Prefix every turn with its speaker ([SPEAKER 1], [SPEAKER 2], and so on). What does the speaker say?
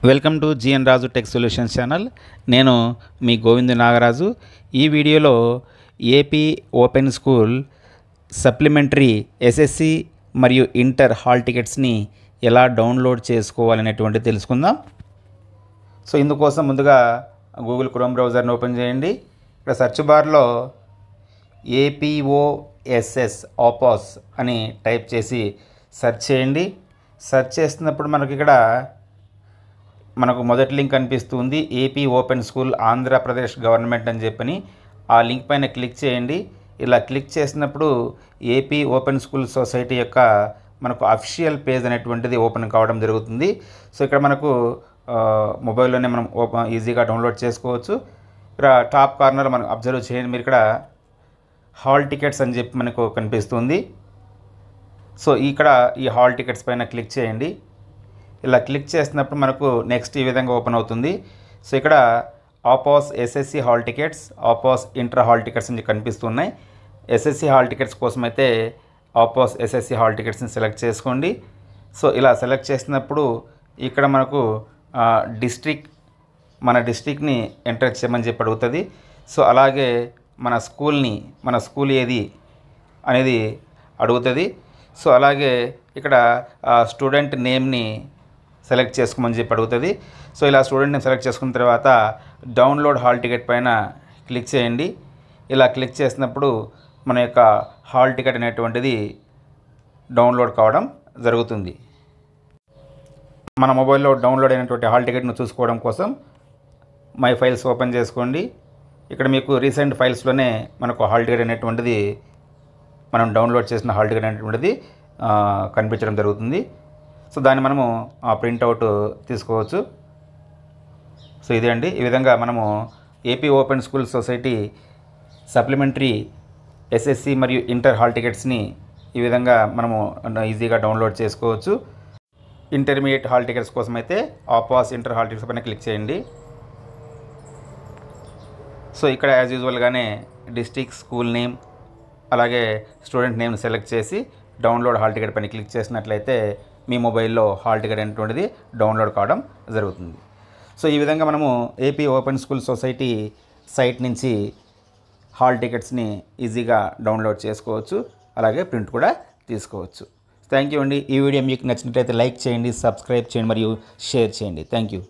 [SPEAKER 1] Welcome to GN Raju tech solutions channel. నేను మీ గోవింద్ నాగరాజు. ఈ వీడియోలో AP open school supplementary SSC మరియు ఇంటర్ హాల్ టికెట్స్ని ఎలా డౌన్లోడ్ చేసుకోవాలనేటువంటి తెలుసుకుందాం. సో ఇందుకోసం ముందుగా గూగుల్ క్రోమ్ బ్రౌజర్ని ఓపెన్ చేయండి. ఇక్కడ సెర్చ్ బార్లో ఏపీఓఎస్ఎస్ ఆపాస్ అని టైప్ చేసి సెర్చ్ చేయండి. సెర్చ్ చేస్తున్నప్పుడు మనకు మొదటి లింక్ కనిపిస్తుంది, AP open school Andhra Pradesh government అని చెప్పని. ఆ లింక్ పైన క్లిక్ చేయండి. ఇలా క్లిక్ చేసినప్పుడు ఏపీ ఓపెన్ స్కూల్ సొసైటీ యొక్క మనకు అఫీషియల్ పేజ్ అనేటువంటిది ఓపెన్ కావడం జరుగుతుంది. సో ఇక్కడ మనకు మొబైల్లోనే మనం ఈజీగా డౌన్లోడ్ చేసుకోవచ్చు. ఇక్కడ టాప్ కార్నర్ మనం అబ్జర్వ్ చేయండి, మీరు ఇక్కడ హాల్ టికెట్స్ అని చెప్పి మనకు కనిపిస్తుంది. సో ఇక్కడ ఈ హాల్ టికెట్స్ పైన క్లిక్ చేయండి. ఇలా క్లిక్ చేసినప్పుడు మనకు నెక్స్ట్ ఈ విధంగా ఓపెన్ అవుతుంది. సో ఇక్కడ ఆపాస్ ఎస్ఎస్సి హాల్ టికెట్స్, ఆపాస్ ఇంటర్ హాల్ టికెట్స్ అని కనిపిస్తున్నాయి. ఎస్ఎస్సి హాల్ టికెట్స్ కోసం అయితే ఆపాస్ ఎస్ఎస్సి హాల్ టికెట్స్ని సెలెక్ట్ చేసుకోండి. సో ఇలా సెలెక్ట్ చేసినప్పుడు ఇక్కడ మనకు మన డిస్ట్రిక్ట్ని ఎంటర్ చేయమని చెప్పి అడుగుతుంది. సో అలాగే మన స్కూల్ ఏది అనేది అడుగుతుంది. సో అలాగే ఇక్కడ స్టూడెంట్ నేమ్ని సెలెక్ట్ చేసుకోమని చెప్పి అడుగుతుంది. సో ఇలా స్టూడెంట్ నేమ్ సెలెక్ట్ చేసుకున్న తర్వాత డౌన్లోడ్ హాల్ టికెట్ పైన క్లిక్ చేయండి. ఇలా క్లిక్ చేసినప్పుడు మన యొక్క హాల్ టికెట్ అనేటువంటిది డౌన్లోడ్ కావడం జరుగుతుంది. మన మొబైల్లో డౌన్లోడ్ అయినటువంటి హాల్ టికెట్ను చూసుకోవడం కోసం మై ఫైల్స్ ఓపెన్ చేసుకోండి. ఇక్కడ మీకు రీసెంట్ ఫైల్స్లోనే మనకు హాల్ టికెట్ అనేటువంటిది, మనం డౌన్లోడ్ చేసిన హాల్ టికెట్ అనేటువంటిది కనిపించడం జరుగుతుంది. సో దాన్ని మనము ప్రింట్అవుట్ తీసుకోవచ్చు. సో ఇదే అండి, ఈ విధంగా మనము AP open school society supplementary SSC మరియు ఇంటర్ హాల్ టికెట్స్ని ఈ విధంగా మనము ఈజీగా డౌన్లోడ్ చేసుకోవచ్చు. ఇంటర్మీడియట్ హాల్ టికెట్స్ కోసం అయితే ఆపాస్ ఇంటర్ హాల్ టికెట్స్ పైన క్లిక్ చేయండి. సో ఇక్కడ యాజ్ యూజువల్గానే డిస్ట్రిక్ట్, స్కూల్ నేమ్, అలాగే స్టూడెంట్ నేమ్ సెలెక్ట్ చేసి డౌన్లోడ్ హాల్ టికెట్ పైన క్లిక్ చేసినట్లయితే మీ మొబైల్లో హాల్ టికెట్ అనేటువంటిది డౌన్లోడ్ కావడం జరుగుతుంది. సో ఈ విధంగా మనము AP open school society site నుంచి హాల్ టికెట్స్ని ఈజీగా డౌన్లోడ్ చేసుకోవచ్చు, అలాగే ప్రింట్ కూడా తీసుకోవచ్చు. థ్యాంక్ యూ అండి. ఈ వీడియో మీకు నచ్చినట్లయితే లైక్ చేయండి, సబ్స్క్రైబ్ చేయండి మరియు షేర్ చేయండి. Thank you.